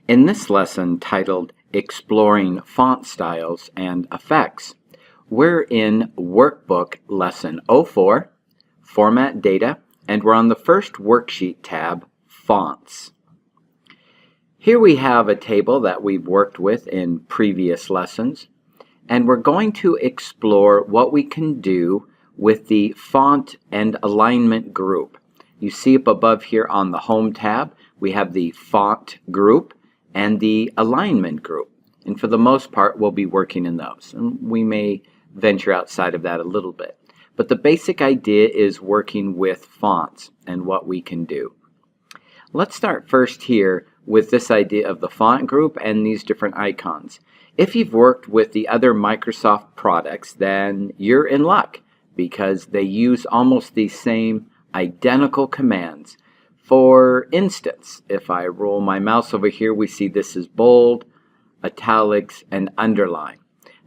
In this lesson titled Exploring Font Styles and Effects, we're in Workbook Lesson 04, Format Data, and we're on the first worksheet tab, Fonts. Here we have a table that we've worked with in previous lessons, and we're going to explore what we can do with the Font and Alignment group. You see up above here on the Home tab, we have the Font group and the Alignment group. And for the most part, we'll be working in those. And we may venture outside of that a little bit. But the basic idea is working with fonts and what we can do. Let's start first here with this idea of the font group and these different icons. If you've worked with the other Microsoft products, then you're in luck because they use almost the same identical commands. For instance, if I roll my mouse over here, we see this is bold, italics, and underline.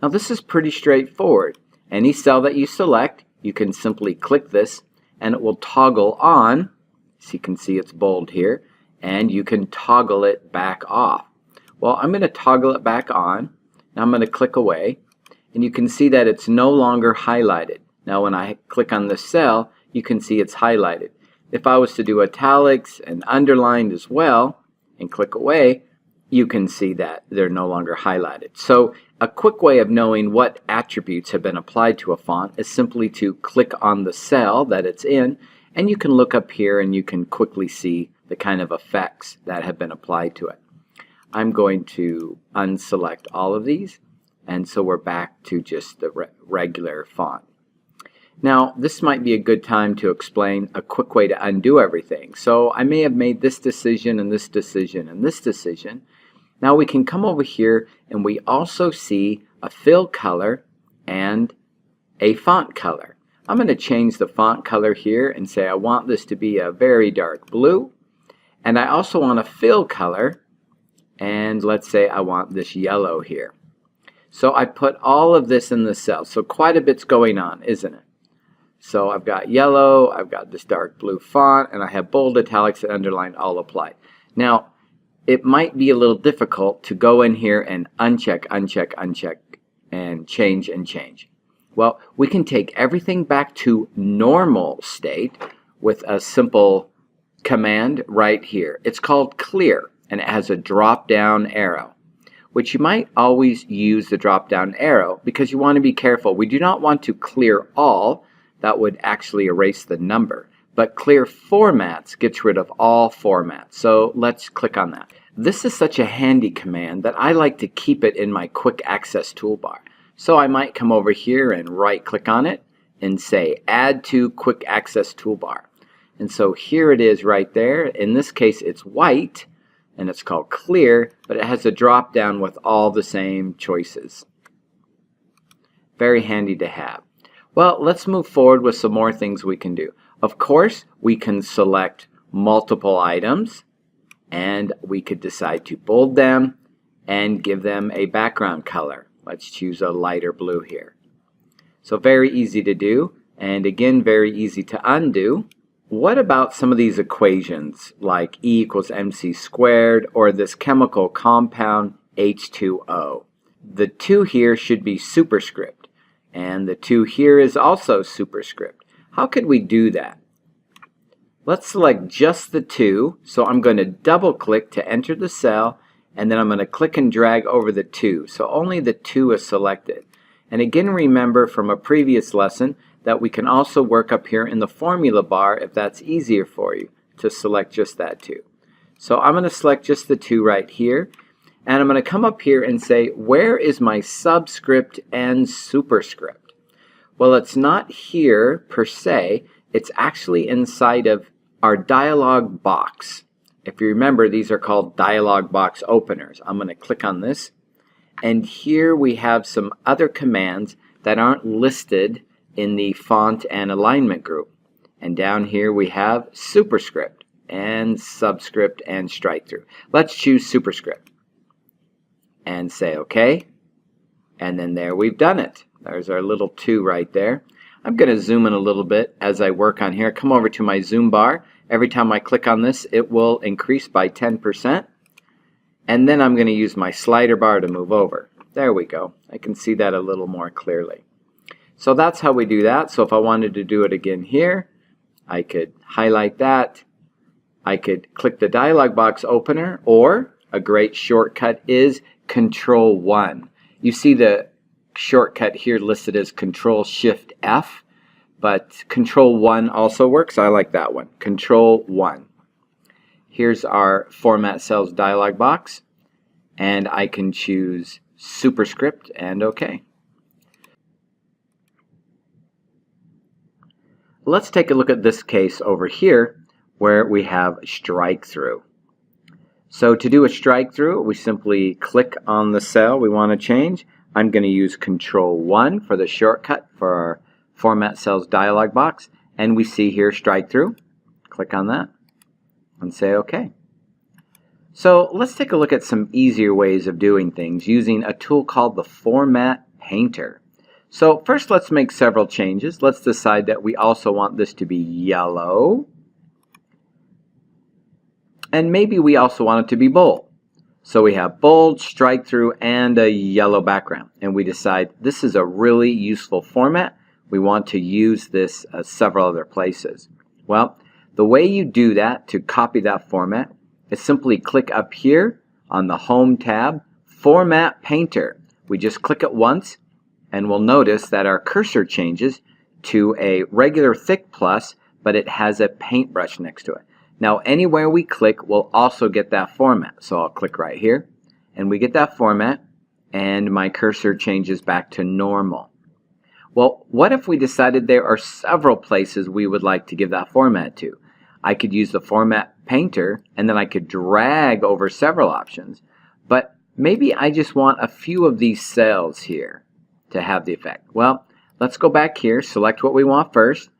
Now this is pretty straightforward. Any cell that you select, you can simply click this and it will toggle on. So you can see it's bold here, and you can toggle it back off. Well, I'm going to toggle it back on. Now I'm going to click away, and you can see that it's no longer highlighted. Now when I click on this cell, you can see it's highlighted. If I was to do italics and underlined as well and click away, you can see that they're no longer highlighted. So a quick way of knowing what attributes have been applied to a font is simply to click on the cell that it's in, and you can look up here and you can quickly see the kind of effects that have been applied to it. I'm going to unselect all of these, and so we're back to just the regular font. Now, this might be a good time to explain a quick way to undo everything. So I may have made this decision and this decision and this decision. Now we can come over here and we also see a fill color and a font color. I'm going to change the font color here and say I want this to be a very dark blue. And I also want a fill color, and let's say I want this yellow here. So I put all of this in the cell. So quite a bit's going on, isn't it? So I've got yellow, I've got this dark blue font, and I have bold, italics, and underline all applied. Now, it might be a little difficult to go in here and uncheck, uncheck, uncheck, and change. Well, we can take everything back to normal state with a simple command right here. It's called clear, and it has a drop-down arrow, which you might always use the drop-down arrow because you want to be careful. We do not want to clear all. That would actually erase the number. But clear formats gets rid of all formats. So let's click on that. This is such a handy command that I like to keep it in my quick access toolbar. So I might come over here and right click on it and say add to quick access toolbar. And so here it is right there. In this case it's white and it's called clear, but it has a drop down with all the same choices. Very handy to have. Well, let's move forward with some more things we can do. Of course, we can select multiple items, and we could decide to bold them and give them a background color. Let's choose a lighter blue here. So very easy to do, and again, very easy to undo. What about some of these equations, like E equals mc squared, or this chemical compound H2O? The 2 here should be superscript. And the 2 here is also superscript. How could we do that? Let's select just the 2. So I'm going to double click to enter the cell, and then I'm going to click and drag over the 2. So only the 2 is selected. And again, remember from a previous lesson that we can also work up here in the formula bar if that's easier for you to select just that 2. So I'm going to select just the 2 right here. And I'm going to come up here and say, where is my subscript and superscript? Well, it's not here per se. It's actually inside of our dialog box. If you remember, these are called dialog box openers. I'm going to click on this. And here we have some other commands that aren't listed in the font and alignment group. And down here we have superscript and subscript and strike through. Let's choose superscript and say OK, and then there we've done it. There's our little 2 right there. I'm going to zoom in a little bit as I work on here. Come over to my zoom bar. Every time I click on this, it will increase by 10%. And then I'm going to use my slider bar to move over. There we go. I can see that a little more clearly. So that's how we do that. So if I wanted to do it again here, I could highlight that. I could click the dialog box opener, or a great shortcut is Control-1. You see the shortcut here listed as Control-Shift-F, but Control-1 also works. I like that one. Control-1. Here's our Format Cells dialog box, and I can choose Superscript and OK. Let's take a look at this case over here where we have strike through. So to do a strike through, we simply click on the cell we want to change. I'm going to use Control-1 for the shortcut for our Format Cells dialog box, and we see here strike through. Click on that and say OK. So let's take a look at some easier ways of doing things using a tool called the Format Painter. So first, let's make several changes. Let's decide that we also want this to be yellow, and maybe we also want it to be bold. So we have bold, strike through, and a yellow background, and we decide this is a really useful format. We want to use this several other places. Well, the way you do that, to copy that format, is simply click up here on the Home tab, Format Painter. We just click it once, and we'll notice that our cursor changes to a regular thick plus, but it has a paintbrush next to it. Now, anywhere we click, we'll also get that format. So I'll click right here, and we get that format, and my cursor changes back to normal. Well, what if we decided there are several places we would like to give that format to? I could use the Format Painter, and then I could drag over several options, but maybe I just want a few of these cells here to have the effect. Well, let's go back here, select what we want first,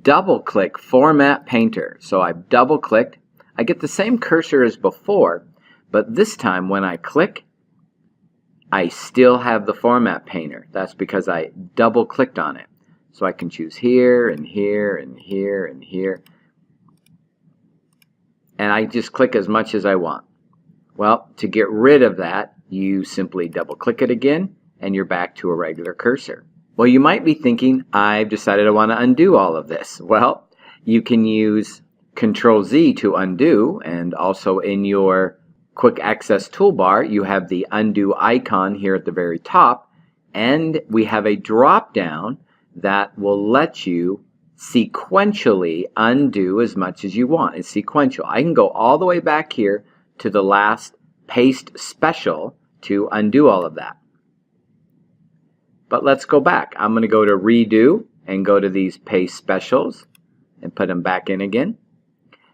double-click Format Painter. So I've double-clicked. I get the same cursor as before, but this time when I click, I still have the Format Painter. That's because I double-clicked on it. So I can choose here and here and here and here, and I just click as much as I want. Well, to get rid of that, you simply double-click it again, and you're back to a regular cursor. Well, you might be thinking, I've decided I want to undo all of this. Well, you can use Control-Z to undo, and also in your Quick Access toolbar, you have the undo icon here at the very top, and we have a drop-down that will let you sequentially undo as much as you want. It's sequential. I can go all the way back here to the last paste special to undo all of that. But let's go back. I'm going to go to redo and go to these paste specials and put them back in again,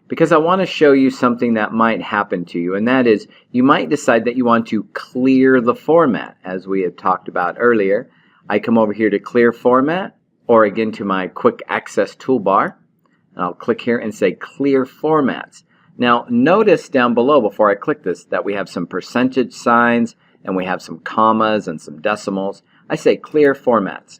because I want to show you something that might happen to you, and that is you might decide that you want to clear the format, as we had talked about earlier. I come over here to clear format, or again to my Quick Access toolbar, and I'll click here and say clear formats. Now notice down below before I click this that we have some percentage signs and we have some commas and some decimals. I say clear formats.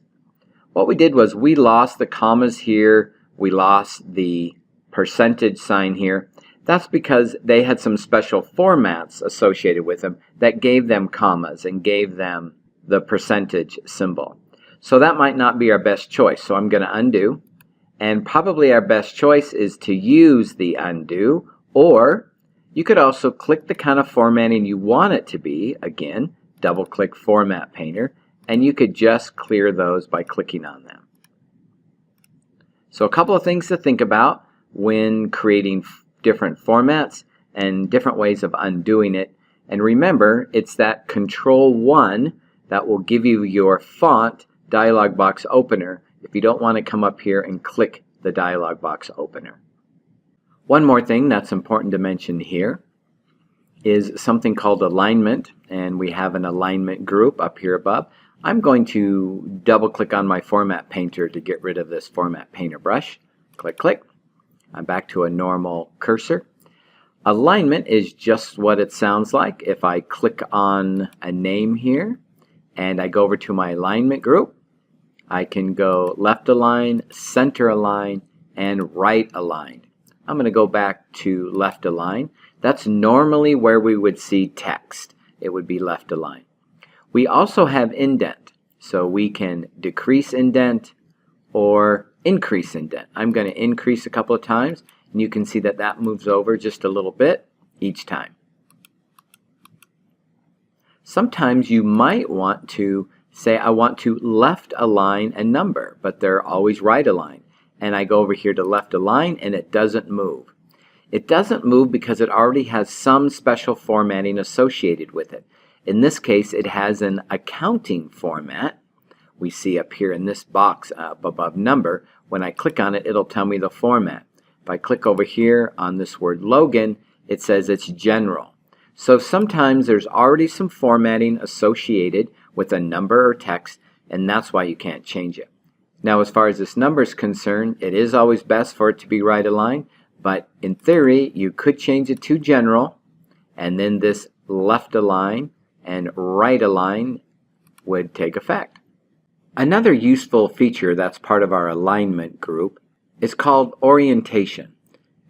What we did was we lost the commas here, we lost the percentage sign here. That's because they had some special formats associated with them that gave them commas and gave them the percentage symbol. So that might not be our best choice. So I'm going to undo, and probably our best choice is to use the undo, or you could also click the kind of formatting you want it to be. Again, double click Format Painter, and you could just clear those by clicking on them. So a couple of things to think about when creating different formats and different ways of undoing it. And remember, it's that Control-1 that will give you your font dialog box opener if you don't want to come up here and click the dialog box opener. One more thing that's important to mention here is something called alignment, and we have an alignment group up here above. I'm going to double click on my Format Painter to get rid of this Format Painter brush. Click, click. I'm back to a normal cursor. Alignment is just what it sounds like. If I click on a name here and I go over to my alignment group, I can go left align, center align, and right align. I'm going to go back to left align. That's normally where we would see text. It would be left aligned. We also have indent, so we can decrease indent or increase indent. I'm going to increase a couple of times, and you can see that that moves over just a little bit each time. Sometimes you might want to say, I want to left align a number, but they're always right aligned. And I go over here to left align, and it doesn't move. It doesn't move because it already has some special formatting associated with it. In this case, it has an accounting format. We see up here in this box up above number. When I click on it, it'll tell me the format. If I click over here on this word Logan, it says it's general. So sometimes there's already some formatting associated with a number or text, and that's why you can't change it. Now, as far as this number is concerned, it is always best for it to be right aligned, but in theory, you could change it to general, and then this left align and right align would take effect. Another useful feature that's part of our alignment group is called orientation.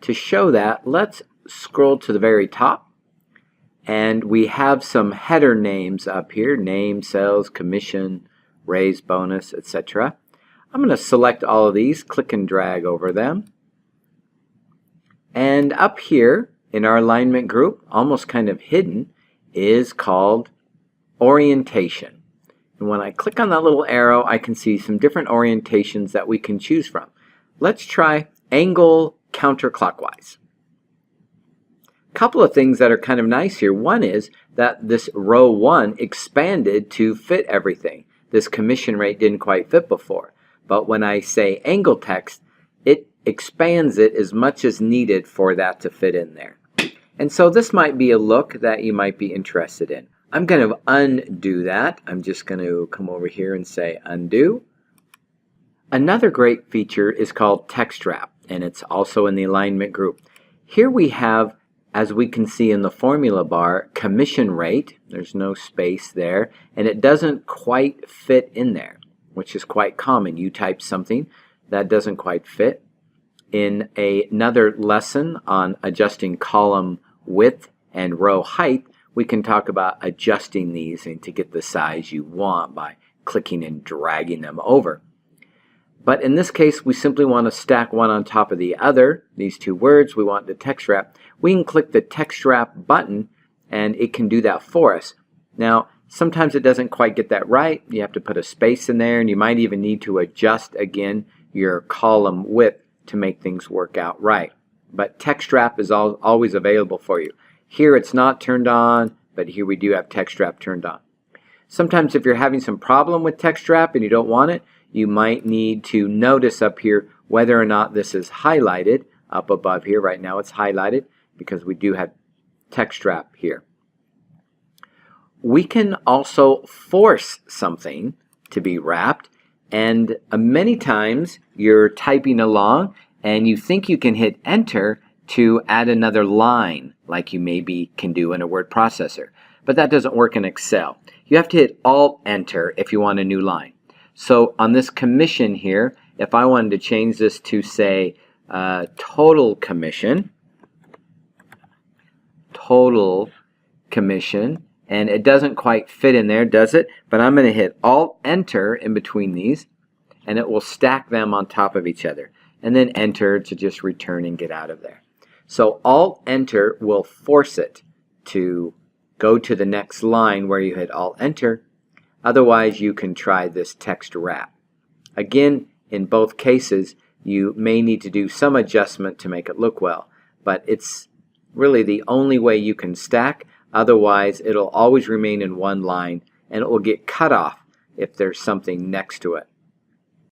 To show that, let's scroll to the very top, and we have some header names up here: name, sales, commission, raise, bonus, etc. I'm going to select all of these, click and drag over them. And up here in our alignment group, almost kind of hidden, is called orientation. And when I click on that little arrow, I can see some different orientations that we can choose from. Let's try angle counterclockwise. A couple of things that are kind of nice here. One is that this row 1 expanded to fit everything. This commission rate didn't quite fit before. But when I say angle text, it expands it as much as needed for that to fit in there. And so this might be a look that you might be interested in. I'm going to undo that. I'm just going to come over here and say undo. Another great feature is called text wrap, and it's also in the alignment group. Here we have, as we can see in the formula bar, commission rate. There's no space there, and it doesn't quite fit in there, which is quite common. You type something that doesn't quite fit. In another lesson on adjusting column width and row height, we can talk about adjusting these and to get the size you want by clicking and dragging them over. But in this case, we simply want to stack one on top of the other. These two words we want to text wrap. We can click the text wrap button, and it can do that for us. Now, sometimes it doesn't quite get that right. You have to put a space in there, and you might even need to adjust again your column width to make things work out right. But text wrap is always available for you. Here it's not turned on, but here we do have text wrap turned on. Sometimes if you're having some problem with text wrap and you don't want it, you might need to notice up here whether or not this is highlighted up above here. Right now it's highlighted because we do have text wrap here. We can also force something to be wrapped, and many times you're typing along and you think you can hit enter to add another line like you maybe can do in a word processor. But that doesn't work in Excel. You have to hit Alt Enter if you want a new line. So on this commission here, if I wanted to change this to say total commission, and it doesn't quite fit in there, does it? But I'm going to hit Alt Enter in between these, and it will stack them on top of each other. And then Enter to just return and get out of there. So Alt Enter will force it to go to the next line where you hit Alt Enter. Otherwise, you can try this text wrap. Again, in both cases, you may need to do some adjustment to make it look well. But it's really the only way you can stack. Otherwise, it'll always remain in one line, and it will get cut off if there's something next to it.